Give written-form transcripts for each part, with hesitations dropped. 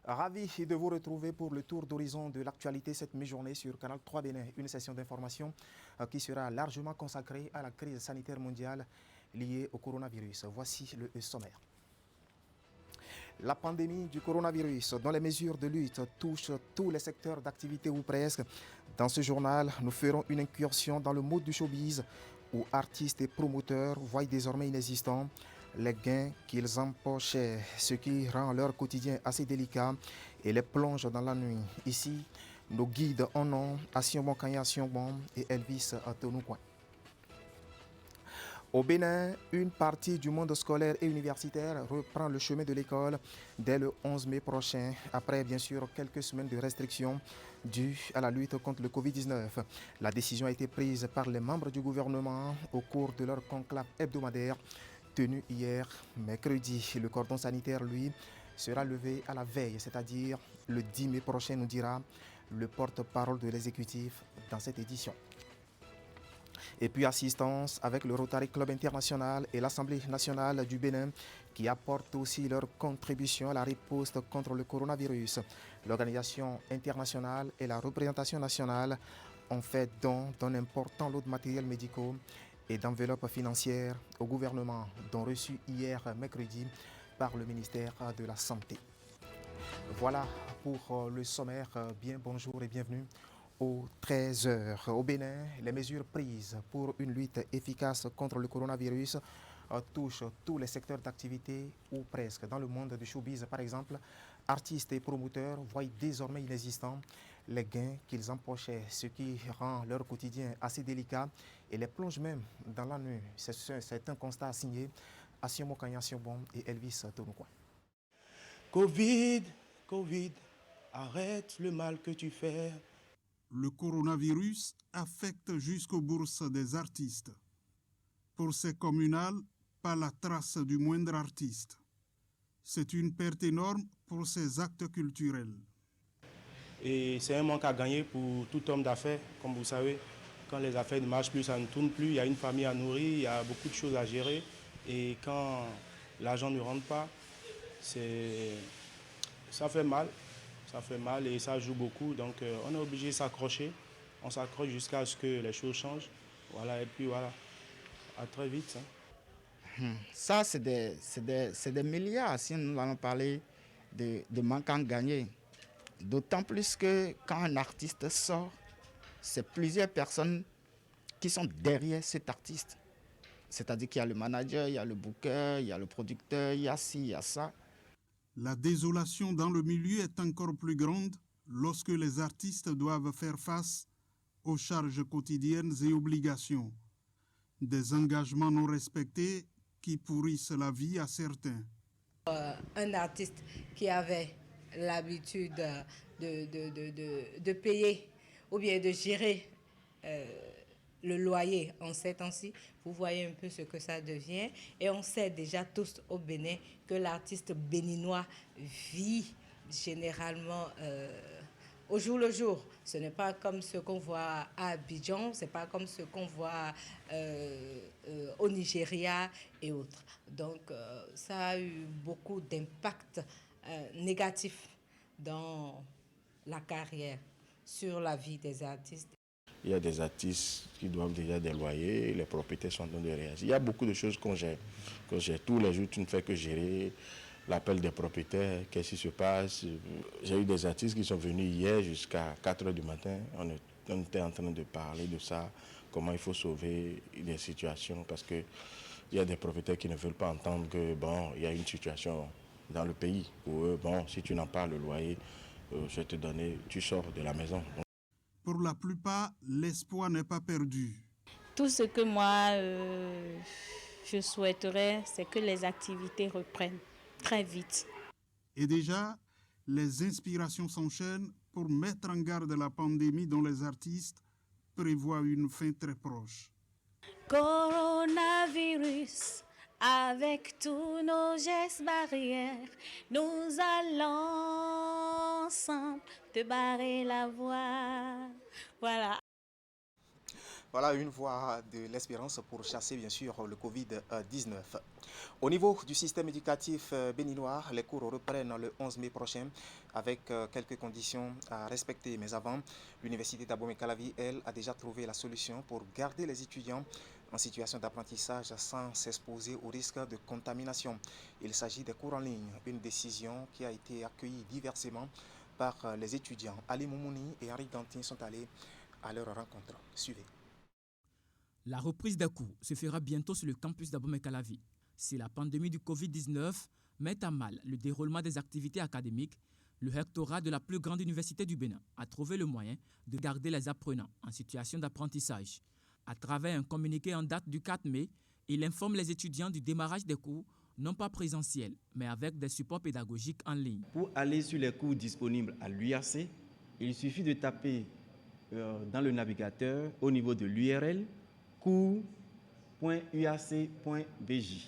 Ravi de vous retrouver pour le tour d'horizon de l'actualité cette mi-journée sur Canal 3 Bénin. Une session d'information qui sera largement consacrée à la crise sanitaire mondiale liée au coronavirus. Voici le sommaire. La pandémie du coronavirus, dont les mesures de lutte touchent tous les secteurs d'activité ou presque. Dans ce journal, nous ferons une incursion dans le monde du showbiz où artistes et promoteurs voient désormais inexistants les gains qu'ils empochaient, ce qui rend leur quotidien assez délicat et les plonge dans la nuit. Ici, nos guides en ont Asionbon Kanya Asionbon et Elvis Tonoukoin. Au Bénin, une partie du monde scolaire et universitaire reprend le chemin de l'école dès le 11 mai prochain, après bien sûr quelques semaines de restrictions dues à la lutte contre le Covid-19. La décision a été prise par les membres du gouvernement au cours de leur conclave hebdomadaire tenu hier, mercredi. Le cordon sanitaire, lui, sera levé à la veille, c'est-à-dire le 10 mai prochain, nous dira le porte-parole de l'exécutif dans cette édition. Et puis assistance avec le Rotary Club International et l'Assemblée nationale du Bénin qui apportent aussi leur contribution à la riposte contre le coronavirus. L'organisation internationale et la représentation nationale ont fait don d'un important lot de matériels médicaux et d'enveloppes financières au gouvernement, dont reçu hier mercredi par le ministère de la Santé. Voilà pour le sommaire. Bien bonjour et bienvenue aux 13h. Au Bénin, les mesures prises pour une lutte efficace contre le coronavirus touchent tous les secteurs d'activité ou presque. Dans le monde du showbiz, par exemple, artistes et promoteurs voient désormais inexistants les gains qu'ils empochaient, ce qui rend leur quotidien assez délicat et les plonge même dans la nuit. C'est un constat signé Asionbon Kanya Asionbon et Elvis Tonoukoin. Covid, arrête le mal que tu fais. Le coronavirus affecte jusqu'aux bourses des artistes. Pour ces communales, pas la trace du moindre artiste. C'est une perte énorme pour ces actes culturels. Et c'est un manque à gagner pour tout homme d'affaires, comme vous savez. Quand les affaires ne marchent plus, ça ne tourne plus, il y a une famille à nourrir, il y a beaucoup de choses à gérer. Et quand l'argent ne rentre pas, ça fait mal. Ça fait mal et ça joue beaucoup. Donc on est obligé de s'accrocher. On s'accroche jusqu'à ce que les choses changent. Voilà, et puis voilà. À très vite. Ça, c'est des milliards si nous allons parler de manque à gagner. D'autant plus que quand un artiste sort, c'est plusieurs personnes qui sont derrière cet artiste. C'est-à-dire qu'il y a le manager, il y a le booker, il y a le producteur, il y a ci, il y a ça. La désolation dans le milieu est encore plus grande lorsque les artistes doivent faire face aux charges quotidiennes et obligations. Des engagements non respectés qui pourrissent la vie à certains. Un artiste qui avait l'habitude de payer ou bien de gérer le loyer en ces temps-ci, vous voyez un peu ce que ça devient. Et on sait déjà tous au Bénin que l'artiste béninois vit généralement au jour le jour. Ce n'est pas comme ce qu'on voit à Abidjan, ce n'est pas comme ce qu'on voit au Nigeria et autres. Donc ça a eu beaucoup d'impact négatif dans la carrière, sur la vie des artistes. Il y a des artistes qui doivent déjà des loyers, les propriétaires sont en train de réagir. Il y a beaucoup de choses qu'on gère. Tous les jours, tu ne fais que gérer l'appel des propriétaires, qu'est-ce qui se passe. J'ai eu des artistes qui sont venus hier jusqu'à 4h du matin. On était en train de parler de ça, comment il faut sauver des situations, parce qu'il y a des propriétaires qui ne veulent pas entendre que, bon, il y a une situation dans le pays. Pour eux, bon, si tu n'as pas le loyer, je vais te donner, tu sors de la maison. Pour la plupart, l'espoir n'est pas perdu. Tout ce que moi, je souhaiterais, c'est que les activités reprennent très vite. Et déjà, les inspirations s'enchaînent pour mettre en garde la pandémie dont les artistes prévoient une fin très proche. Coronavirus, avec tous nos gestes barrières, nous allons ensemble te barrer la voie. Voilà. Voilà une voie de l'espérance pour chasser bien sûr le Covid-19. Au niveau du système éducatif béninois, les cours reprennent le 11 mai prochain avec quelques conditions à respecter. Mais avant, l'université d'Abomey-Calavi, elle, a déjà trouvé la solution pour garder les étudiants en situation d'apprentissage sans s'exposer au risque de contamination. Il s'agit des cours en ligne, une décision qui a été accueillie diversement par les étudiants. Ali Moumouni et Henri Dantin sont allés à leur rencontre. Suivez. La reprise des cours se fera bientôt sur le campus d'Abomey-Calavi. Si la pandémie du Covid-19 met à mal le déroulement des activités académiques, le rectorat de la plus grande université du Bénin a trouvé le moyen de garder les apprenants en situation d'apprentissage. À travers un communiqué en date du 4 mai, il informe les étudiants du démarrage des cours, non pas présentiels, mais avec des supports pédagogiques en ligne. Pour aller sur les cours disponibles à l'UAC, il suffit de taper dans le navigateur au niveau de l'URL cours.uac.bj.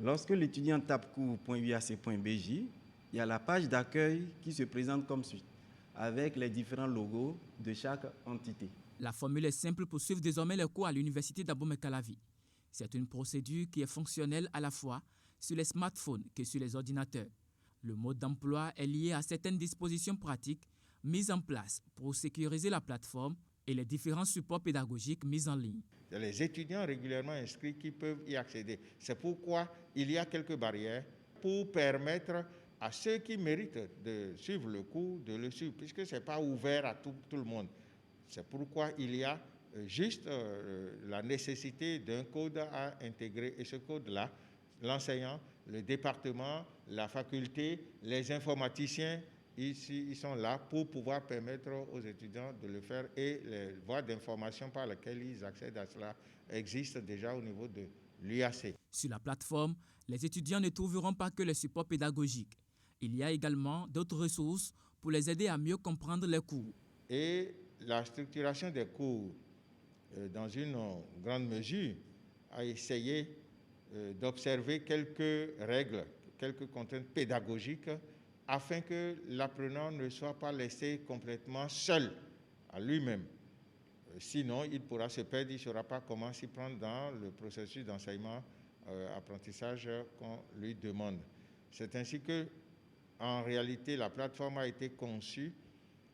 Lorsque l'étudiant tape cours.uac.bj, il y a la page d'accueil qui se présente comme suit, avec les différents logos de chaque entité. La formule est simple pour suivre désormais les cours à l'université d'Abomey-Calavi. C'est une procédure qui est fonctionnelle à la fois sur les smartphones que sur les ordinateurs. Le mode d'emploi est lié à certaines dispositions pratiques mises en place pour sécuriser la plateforme et les différents supports pédagogiques mis en ligne. Il y a les étudiants régulièrement inscrits qui peuvent y accéder. C'est pourquoi il y a quelques barrières pour permettre à ceux qui méritent de suivre le cours de le suivre, puisque ce n'est pas ouvert à tout le monde. C'est pourquoi il y a juste la nécessité d'un code à intégrer. Et ce code-là, l'enseignant, le département, la faculté, les informaticiens, ici, ils sont là pour pouvoir permettre aux étudiants de le faire, et les voies d'information par lesquelles ils accèdent à cela existent déjà au niveau de l'UAC. Sur la plateforme, les étudiants ne trouveront pas que les supports pédagogiques. Il y a également d'autres ressources pour les aider à mieux comprendre les cours. Et la structuration des cours, dans une grande mesure, a essayé d'observer quelques règles, quelques contraintes pédagogiques, afin que l'apprenant ne soit pas laissé complètement seul à lui-même. Sinon, il pourra se perdre, il ne saura pas comment s'y prendre dans le processus d'enseignement-apprentissage qu'on lui demande. C'est ainsi que, en réalité, la plateforme a été conçue.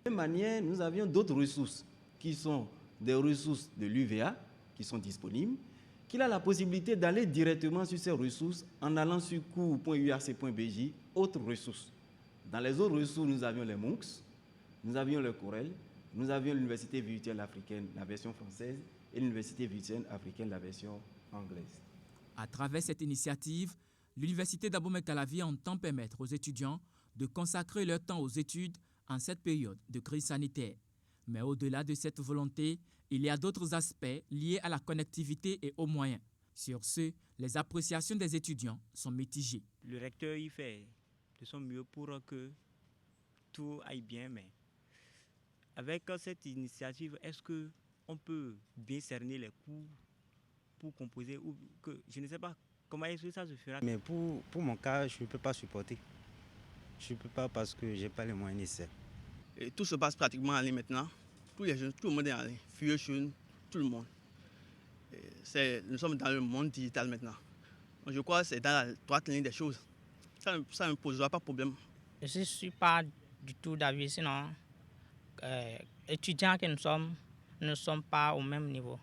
De même manière, nous avions d'autres ressources qui sont des ressources de l'UVA qui sont disponibles, qu'il a la possibilité d'aller directement sur ces ressources en allant sur cours.uac.bj, autres ressources. Dans les autres ressources, nous avions les MOOCs, nous avions le Corel, nous avions l'Université virtuelle africaine, la version française, et l'Université virtuelle africaine, la version anglaise. À travers cette initiative, l'Université d'Abomey-Calavi entend permettre aux étudiants de consacrer leur temps aux études en cette période de crise sanitaire. Mais au-delà de cette volonté, il y a d'autres aspects liés à la connectivité et aux moyens. Sur ce, les appréciations des étudiants sont mitigées. Le recteur y fait de son mieux pour que tout aille bien, mais avec cette initiative, est-ce qu'on peut bien cerner les cours pour composer ou que je ne sais pas comment est-ce que ça se fera. Mais pour mon cas, je ne peux pas supporter. Je ne peux pas parce que je n'ai pas les moyens nécessaires. Et tout se passe pratiquement en ligne maintenant. Tous les jeunes, tout le monde est en ligne. Vieux, jeunes, tout le monde. Nous sommes dans le monde digital maintenant. Donc je crois que c'est dans la droite ligne des choses. Ça ne posera pas de problème. Je ne suis pas du tout d'avis, sinon, étudiants que nous sommes ne sommes pas au même niveau.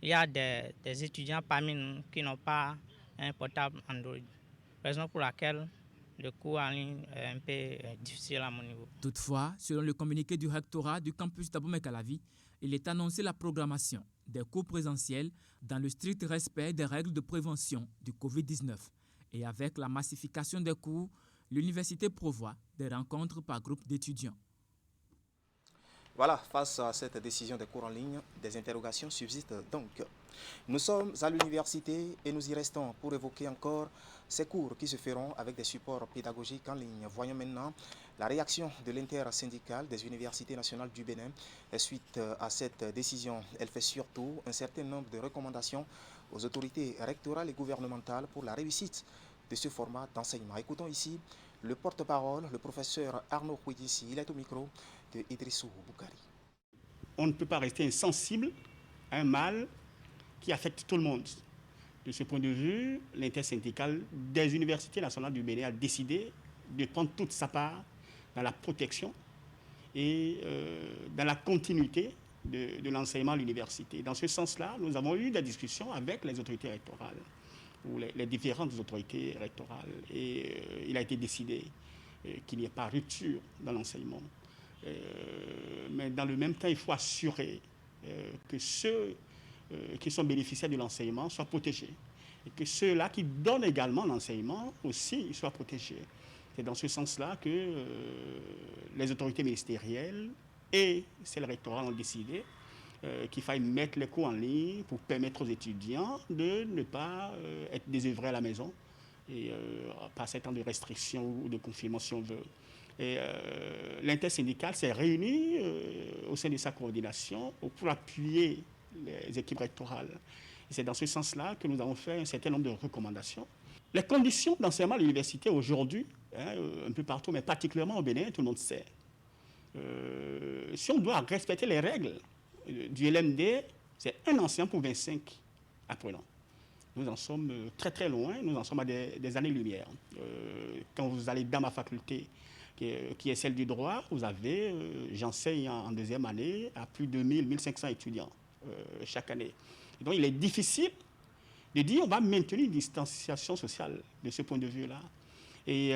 Il y a des étudiants parmi nous qui n'ont pas un portable Android, raison pour laquelle le cours en ligne est un peu difficile à mon niveau. Toutefois, selon le communiqué du rectorat du campus d'Abomey-Calavi, il est annoncé la programmation des cours présentiels dans le strict respect des règles de prévention du Covid-19. Et avec la massification des cours, l'université prévoit des rencontres par groupe d'étudiants. Voilà, face à cette décision des cours en ligne, des interrogations subsistent donc. Nous sommes à l'université et nous y restons pour évoquer encore ces cours qui se feront avec des supports pédagogiques en ligne. Voyons maintenant la réaction de l'intersyndicale des universités nationales du Bénin. Suite à cette décision, elle fait surtout un certain nombre de recommandations aux autorités rectorales et gouvernementales pour la réussite de ce format d'enseignement. Écoutons ici Le porte-parole, le professeur Arnaud Kouidissi, il est au micro de Idrissou Boukari. On ne peut pas rester insensible à un mal qui affecte tout le monde. De ce point de vue, l'intersyndicale des universités nationales du Bénin a décidé de prendre toute sa part dans la protection et dans la continuité de l'enseignement à l'université. Dans ce sens-là, nous avons eu des discussions avec les autorités rectorales, ou les différentes autorités rectorales, et il a été décidé qu'il n'y ait pas rupture dans l'enseignement. Mais dans le même temps, il faut assurer que ceux qui sont bénéficiaires de l'enseignement soient protégés, et que ceux-là qui donnent également l'enseignement aussi soient protégés. C'est dans ce sens-là que les autorités ministérielles et celles rectorales ont décidé qu'il fallait mettre les cours en ligne pour permettre aux étudiants de ne pas être désœuvrés à la maison et passer un temps de restriction ou de confinement si on veut. Et l'intersyndicale s'est réunie au sein de sa coordination pour appuyer les équipes rectorales. Et c'est dans ce sens-là que nous avons fait un certain nombre de recommandations. Les conditions d'enseignement à l'université aujourd'hui, un peu partout, mais particulièrement au Bénin, tout le monde sait. Si on doit respecter les règles du LMD, c'est un enseignant pour 25 apprenants. Nous en sommes très très loin, nous en sommes à des années-lumière. Quand vous allez dans ma faculté, qui est celle du droit, vous avez, j'enseigne en deuxième année à plus de 1500 étudiants chaque année. Et donc il est difficile de dire on va maintenir une distanciation sociale de ce point de vue-là. Et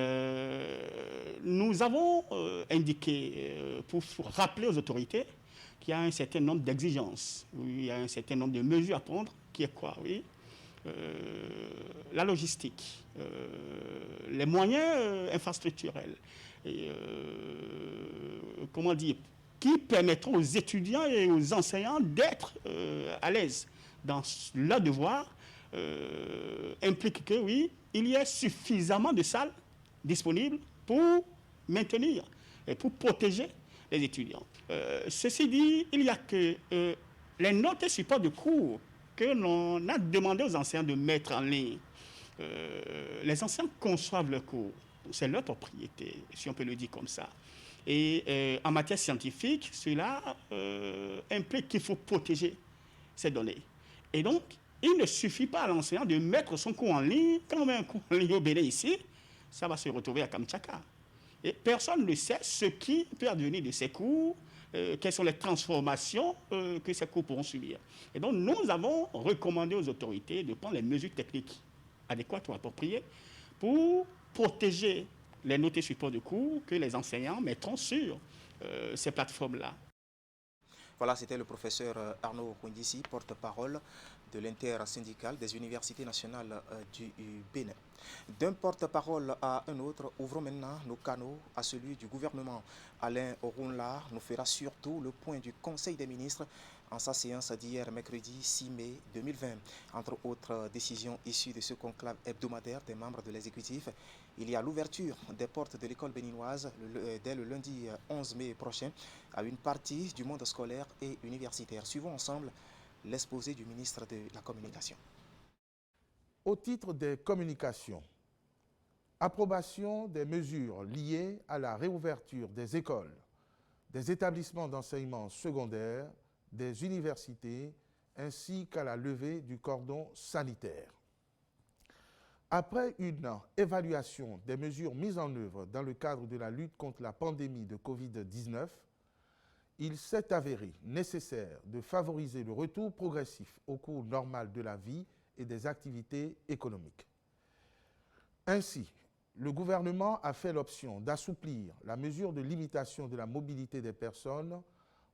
nous avons indiqué, pour rappeler aux autorités, qu'il y a un certain nombre d'exigences, il y a un certain nombre de mesures à prendre, qui est quoi, oui, la logistique, les moyens infrastructurels, et, comment dire, qui permettront aux étudiants et aux enseignants d'être à l'aise dans leur devoir, implique que, oui, il y ait suffisamment de salles disponibles pour maintenir et pour protéger les étudiants. Ceci dit, il y a que les notes et supports de cours que l'on a demandé aux enseignants de mettre en ligne. Les enseignants conçoivent leurs cours, c'est leur propriété, si on peut le dire comme ça. Et en matière scientifique, cela implique qu'il faut protéger ces données. Et donc, il ne suffit pas à l'enseignant de mettre son cours en ligne. Quand on met un cours en ligne au Bénin ici, ça va se retrouver à Kamtchaka. Et personne ne sait ce qui peut advenir de ces cours, quelles sont les transformations que ces cours pourront subir. Et donc, nous avons recommandé aux autorités de prendre les mesures techniques adéquates ou appropriées pour protéger les notes et supports de cours que les enseignants mettront sur ces plateformes-là. Voilà, c'était le professeur Arnaud Kouidissi, porte-parole de l'intersyndicale des universités nationales du Bénin. D'un porte-parole à un autre, ouvrons maintenant nos canaux à celui du gouvernement. Alain Orunla nous fera surtout le point du Conseil des ministres en sa séance d'hier, mercredi 6 mai 2020. Entre autres décisions issues de ce conclave hebdomadaire des membres de l'exécutif, il y a l'ouverture des portes de l'école béninoise dès le lundi 11 mai prochain à une partie du monde scolaire et universitaire. Suivons ensemble l'exposé du ministre de la Communication. Au titre des communications, approbation des mesures liées à la réouverture des écoles, des établissements d'enseignement secondaire, des universités, ainsi qu'à la levée du cordon sanitaire. Après une évaluation des mesures mises en œuvre dans le cadre de la lutte contre la pandémie de Covid-19, il s'est avéré nécessaire de favoriser le retour progressif au cours normal de la vie et des activités économiques. Ainsi, le gouvernement a fait l'option d'assouplir la mesure de limitation de la mobilité des personnes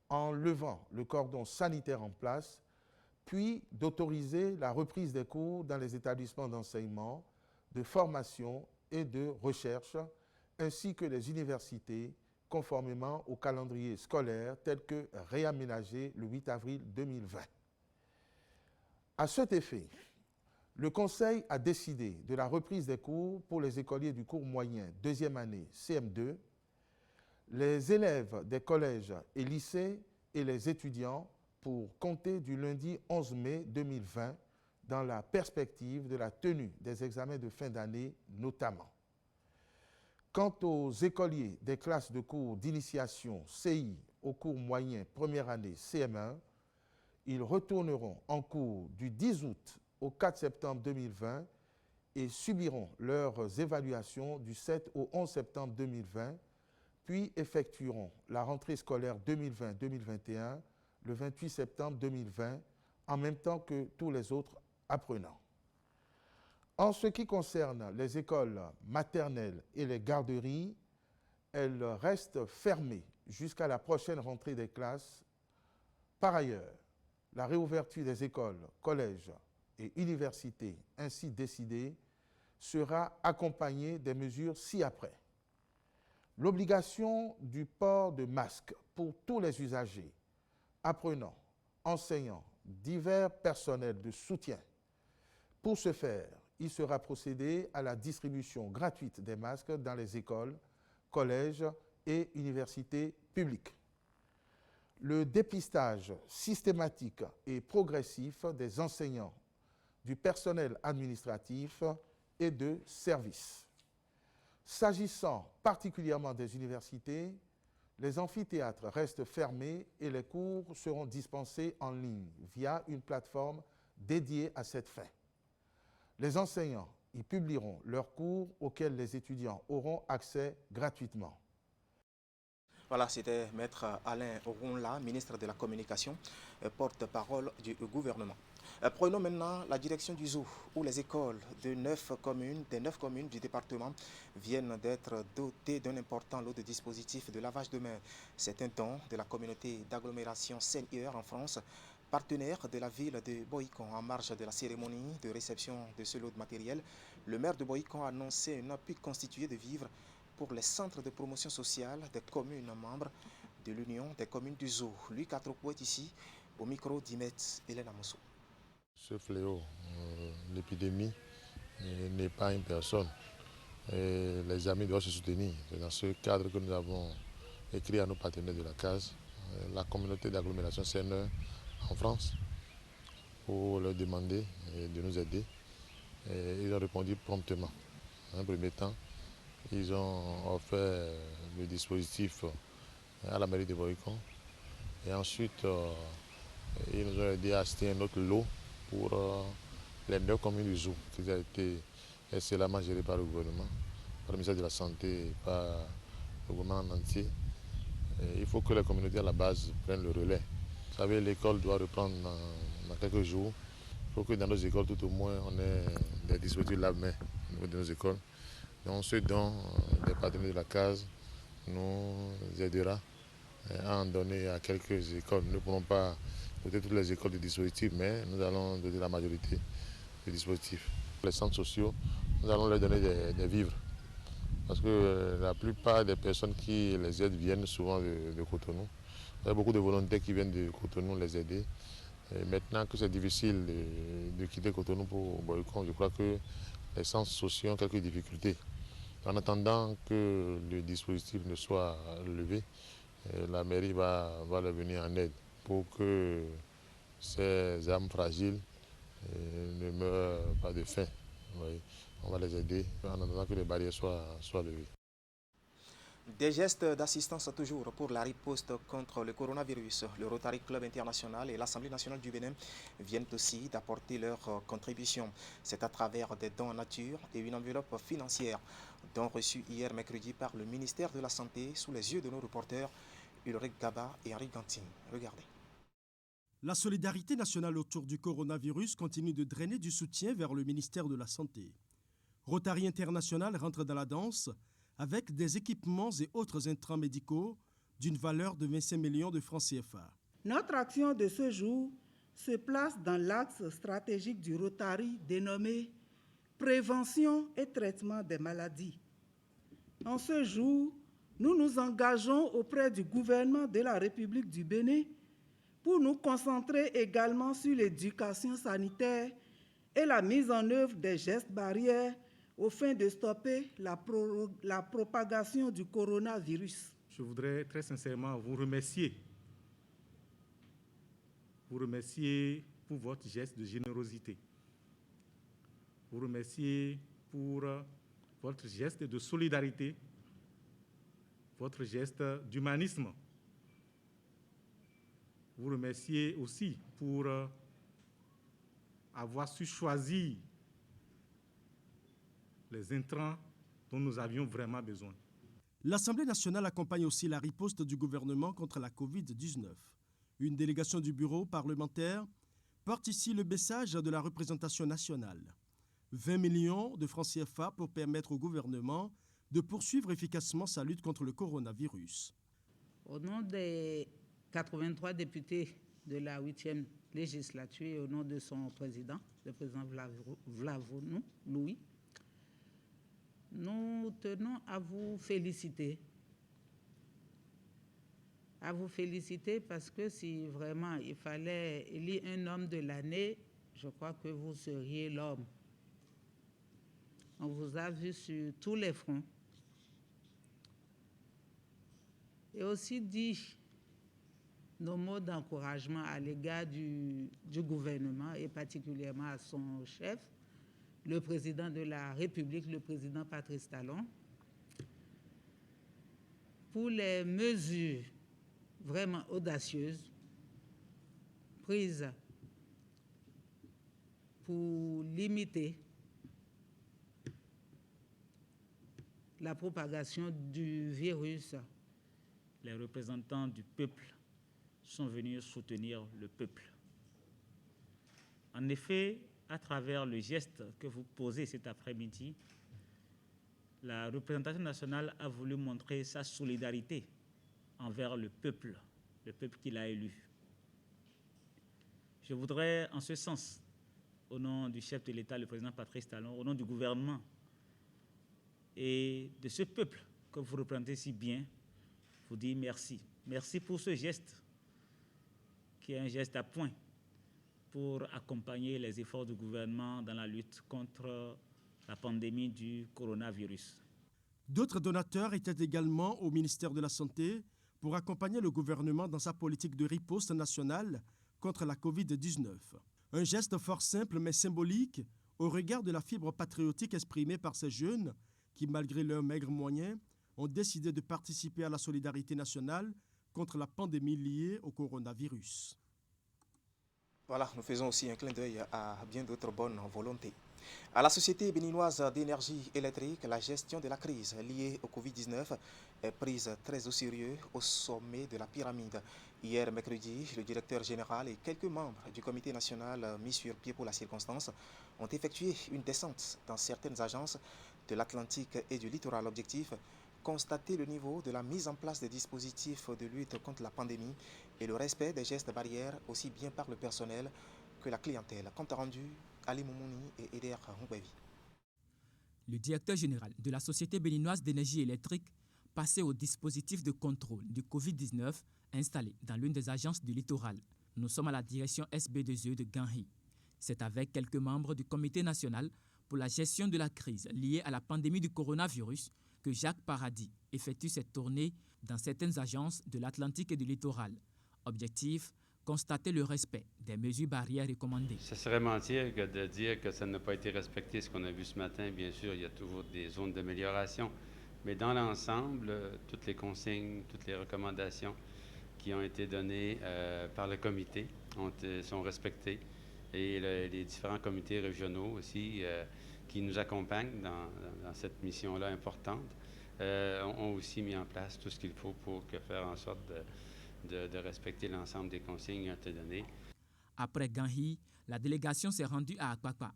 en levant le cordon sanitaire en place, puis d'autoriser la reprise des cours dans les établissements d'enseignement, de formation et de recherche, ainsi que les universités, conformément au calendrier scolaire tel que réaménagé le 8 avril 2020. À cet effet, le Conseil a décidé de la reprise des cours pour les écoliers du cours moyen deuxième année CM2, les élèves des collèges et lycées et les étudiants pour compter du lundi 11 mai 2020 dans la perspective de la tenue des examens de fin d'année notamment. Quant aux écoliers des classes de cours d'initiation CI au cours moyen première année CM1, ils retourneront en cours du 10 août au 4 septembre 2020 et subiront leurs évaluations du 7 au 11 septembre 2020, puis effectueront la rentrée scolaire 2020-2021 le 28 septembre 2020, en même temps que tous les autres apprenants. En ce qui concerne les écoles maternelles et les garderies, elles restent fermées jusqu'à la prochaine rentrée des classes. Par ailleurs, la réouverture des écoles, collèges et universités ainsi décidée sera accompagnée des mesures ci-après. L'obligation du port de masque pour tous les usagers, apprenants, enseignants, divers personnels de soutien. Pour ce faire, il sera procédé à la distribution gratuite des masques dans les écoles, collèges et universités publiques. Le dépistage systématique et progressif des enseignants, du personnel administratif et de service. S'agissant particulièrement des universités, les amphithéâtres restent fermés et les cours seront dispensés en ligne via une plateforme dédiée à cette fin. Les enseignants y publieront leurs cours auxquels les étudiants auront accès gratuitement. Voilà, c'était Maître Alain Ogunla, ministre de la Communication, porte-parole du gouvernement. Prenons maintenant la direction du zoo, où les écoles des 9 communes du département viennent d'être dotées d'un important lot de dispositifs de lavage de mains. C'est un don de la communauté d'agglomération Seine-et-Eure en France, partenaire de la ville de Boïcon. En marge de la cérémonie de réception de ce lot de matériel, le maire de Boïcon a annoncé un appui constitué de vivres pour les centres de promotion sociale des communes membres de l'Union des communes du zoo. Luc Atropo est ici, au micro d'Imet Hélène Amoussou. Ce fléau, l'épidémie, n'est pas une personne. Et les amis doivent se soutenir. C'est dans ce cadre que nous avons écrit à nos partenaires de la CASE, la communauté d'agglomération Seine en France, pour leur demander de nous aider. Et ils ont répondu promptement. En un premier temps, ils ont offert le dispositif à la mairie de Boïcon. Et ensuite, ils nous ont aidé à acheter un autre lot pour les 9 communes du zoo, qui a été excellemment géré par le gouvernement, par le ministère de la Santé et par le gouvernement en entier. Et il faut que les communautés à la base prennent le relais. Vous savez, l'école doit reprendre dans quelques jours. Il faut que dans nos écoles, tout au moins, on ait des dispositifs lave-mains au niveau de nos écoles. Donc ce dont des partenaires de la CASE nous aidera à en donner à quelques écoles. Nous ne pourrons pas doter toutes les écoles de dispositifs, mais nous allons doter la majorité de dispositifs. Les centres sociaux, nous allons leur donner des vivres. Parce que la plupart des personnes qui les aident viennent souvent de Cotonou. Il y a beaucoup de volontaires qui viennent de Cotonou les aider. Et maintenant que c'est difficile de quitter Cotonou pour Boïcon, je crois que les centres sociaux ont quelques difficultés. En attendant que le dispositif ne soit levé, la mairie va leur venir en aide pour que ces âmes fragiles ne meurent pas de faim. Oui, on va les aider en attendant que les barrières soient levées. Des gestes d'assistance toujours pour la riposte contre le coronavirus. Le Rotary Club International et l'Assemblée nationale du Bénin viennent aussi d'apporter leur contribution. C'est à travers des dons en nature et une enveloppe financière, dont reçus hier mercredi par le ministère de la Santé sous les yeux de nos reporters Ulrich Gaba et Henri Gantine. Regardez. La solidarité nationale autour du coronavirus continue de drainer du soutien vers le ministère de la Santé. Rotary International rentre dans la danse avec des équipements et autres intrants médicaux d'une valeur de 25 millions de francs CFA. Notre action de ce jour se place dans l'axe stratégique du Rotary dénommé « Prévention et traitement des maladies ». En ce jour, nous nous engageons auprès du gouvernement de la République du Bénin pour nous concentrer également sur l'éducation sanitaire et la mise en œuvre des gestes barrières au fin de stopper la propagation du coronavirus. Je voudrais très sincèrement vous remercier. Vous remercier pour votre geste de générosité. Vous remercier pour votre geste de solidarité votre geste d'humanisme. Vous remercier aussi pour avoir su choisir les intrants dont nous avions vraiment besoin. L'Assemblée nationale accompagne aussi la riposte du gouvernement contre la Covid-19. Une délégation du bureau parlementaire porte ici le message de la représentation nationale. 20 millions de francs CFA pour permettre au gouvernement de poursuivre efficacement sa lutte contre le coronavirus. Au nom des 83 députés de la 8e législature et au nom de son président, le président Vlavonou Louis, nous tenons à vous féliciter. À vous féliciter parce que si vraiment il fallait élire un homme de l'année, je crois que vous seriez l'homme. On vous a vu sur tous les fronts. Et aussi dit nos mots d'encouragement à l'égard du gouvernement et particulièrement à son chef, le président de la République, le président Patrice Talon, pour les mesures vraiment audacieuses prises pour limiter la propagation du virus. Les représentants du peuple sont venus soutenir le peuple. En effet, à travers le geste que vous posez cet après-midi, la représentation nationale a voulu montrer sa solidarité envers le peuple qu'il a élu. Je voudrais, en ce sens, au nom du chef de l'État, le président Patrice Talon, au nom du gouvernement et de ce peuple que vous représentez si bien, vous dire merci. Merci pour ce geste, qui est un geste à point pour accompagner les efforts du gouvernement dans la lutte contre la pandémie du coronavirus. D'autres donateurs étaient également au ministère de la Santé pour accompagner le gouvernement dans sa politique de riposte nationale contre la Covid-19. Un geste fort simple mais symbolique au regard de la fibre patriotique exprimée par ces jeunes qui, malgré leurs maigres moyens, ont décidé de participer à la solidarité nationale contre la pandémie liée au coronavirus. Voilà, nous faisons aussi un clin d'œil à bien d'autres bonnes volontés. À la Société béninoise d'énergie électrique, la gestion de la crise liée au Covid-19 est prise très au sérieux au sommet de la pyramide. Hier, mercredi, le directeur général et quelques membres du comité national mis sur pied pour la circonstance ont effectué une descente dans certaines agences de l'Atlantique et du littoral. Objectif, constater le niveau de la mise en place des dispositifs de lutte contre la pandémie et le respect des gestes barrières aussi bien par le personnel que la clientèle. Compte rendu, Ali Moumouni et Eder Moubavi. Le directeur général de la Société béninoise d'énergie électrique passait au dispositif de contrôle du Covid-19 installé dans l'une des agences du littoral. Nous sommes à la direction SB2E de Ganhi. C'est avec quelques membres du comité national pour la gestion de la crise liée à la pandémie du coronavirus que Jacques Paradis effectue cette tournée dans certaines agences de l'Atlantique et du littoral. Objectif, constater le respect des mesures barrières recommandées. Ce serait mentir que de dire que ça n'a pas été respecté. Ce qu'on a vu ce matin, bien sûr, il y a toujours des zones d'amélioration. Mais dans l'ensemble, toutes les consignes, toutes les recommandations qui ont été données par le comité sont respectées. Et les différents comités régionaux aussi qui nous accompagnent dans cette mission-là importante ont aussi mis en place tout ce qu'il faut pour faire en sorte de respecter l'ensemble des consignes qui ont été données. Après Ganhi, la délégation s'est rendue à Akpakpa.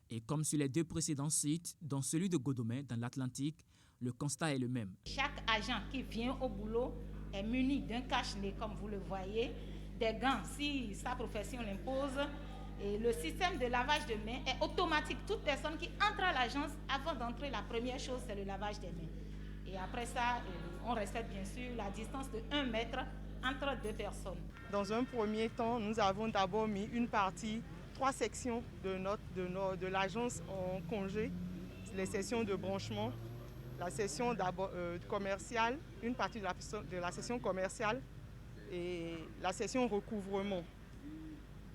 Et comme sur les deux précédents sites, dont celui de Godomé dans l'Atlantique, le constat est le même. Chaque agent qui vient au boulot est muni d'un cache-nez, comme vous le voyez, des gants si sa profession l'impose. Et le système de lavage de mains est automatique. Toute personne qui entre à l'agence, avant d'entrer, la première chose, c'est le lavage des mains. Et après ça, on respecte bien sûr la distance de 1 mètre entre deux personnes. Dans un premier temps, nous avons d'abord mis une partie, 3 sections de l'agence en congé. Les sessions de branchement, la session commerciale, une partie de la session commerciale et la session recouvrement.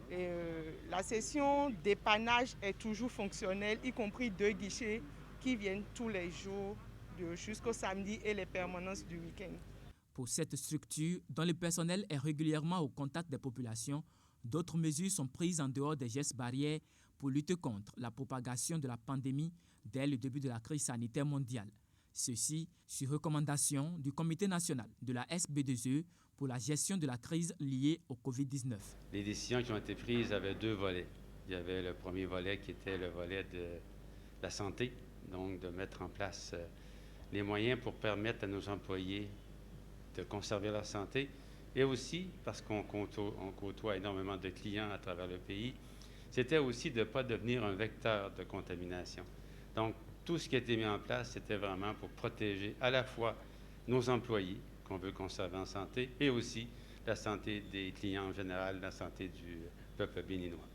Et la session dépannage est toujours fonctionnelle, y compris 2 guichets qui viennent tous les jours jusqu'au samedi et les permanences du week-end. Pour cette structure, dont le personnel est régulièrement au contact des populations, d'autres mesures sont prises en dehors des gestes barrières pour lutter contre la propagation de la pandémie dès le début de la crise sanitaire mondiale. Ceci sur recommandation du Comité national de la SB2E pour la gestion de la crise liée au Covid-19. Les décisions qui ont été prises avaient deux volets. Il y avait le premier volet qui était le volet de la santé, donc de mettre en place les moyens pour permettre à nos employés de conserver leur santé, et aussi, parce qu'on côtoie énormément de clients à travers le pays, c'était aussi de ne pas devenir un vecteur de contamination. Donc, tout ce qui a été mis en place, c'était vraiment pour protéger à la fois nos employés, qu'on veut conserver en santé, et aussi la santé des clients en général, la santé du peuple béninois.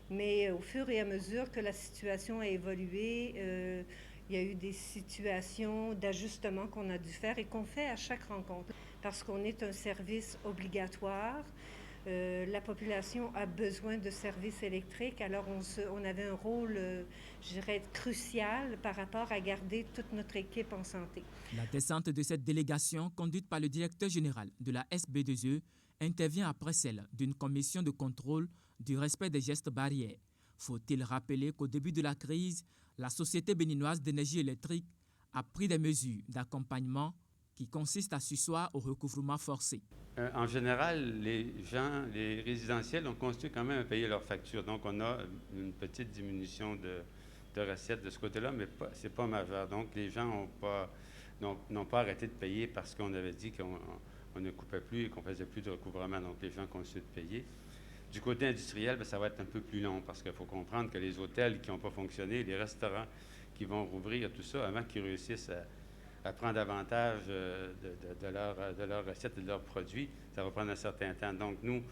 Mais au fur et à mesure que la situation a évolué, il y a eu des situations d'ajustement qu'on a dû faire et qu'on fait à chaque rencontre. Parce qu'on est un service obligatoire, la population a besoin de services électriques, alors on avait un rôle, je dirais, crucial par rapport à garder toute notre équipe en santé. La descente de cette délégation, conduite par le directeur général de la SB2E, intervient après celle d'une commission de contrôle du respect des gestes barrières. Faut-il rappeler qu'au début de la crise, la Société béninoise d'énergie électrique a pris des mesures d'accompagnement qui consistent à surseoir au recouvrement forcé. En général, les résidentiels ont continué quand même à payer leurs factures. Donc, on a une petite diminution de recettes de ce côté-là, mais ce n'est pas majeur. Donc, les gens n'ont pas arrêté de payer parce qu'on avait dit qu'on ne coupait plus et qu'on ne faisait plus de recouvrement. Donc, les gens continuent de payer. Du côté industriel, ça va être un peu plus long parce qu'il faut comprendre que les hôtels qui n'ont pas fonctionné, les restaurants qui vont rouvrir, tout ça, avant qu'ils réussissent à prendre avantage de leurs recettes et de leurs produits, ça va prendre un certain temps. Donc, nous,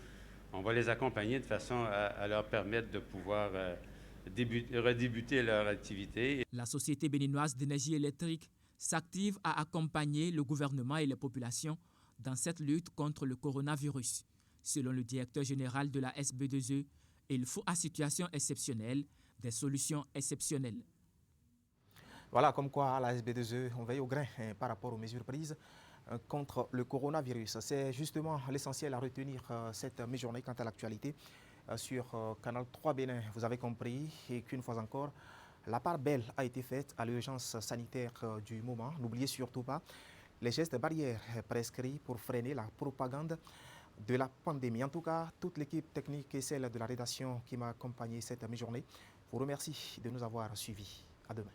on va les accompagner de façon à leur permettre de pouvoir redébuter leur activité. La Société béninoise d'énergie électrique s'active à accompagner le gouvernement et les populations dans cette lutte contre le coronavirus. Selon le directeur général de la SB2E, il faut à situation exceptionnelle des solutions exceptionnelles. Voilà, comme quoi à la SB2E, on veille au grain par rapport aux mesures prises contre le coronavirus. C'est justement l'essentiel à retenir cette mi-journée quant à l'actualité sur Canal 3 Bénin. Vous avez compris et qu'une fois encore, la part belle a été faite à l'urgence sanitaire du moment. N'oubliez surtout pas les gestes barrières prescrits pour freiner la propagande de la pandémie. En tout cas, toute l'équipe technique et celle de la rédaction qui m'a accompagné cette mi-journée vous remercie de nous avoir suivis. À demain.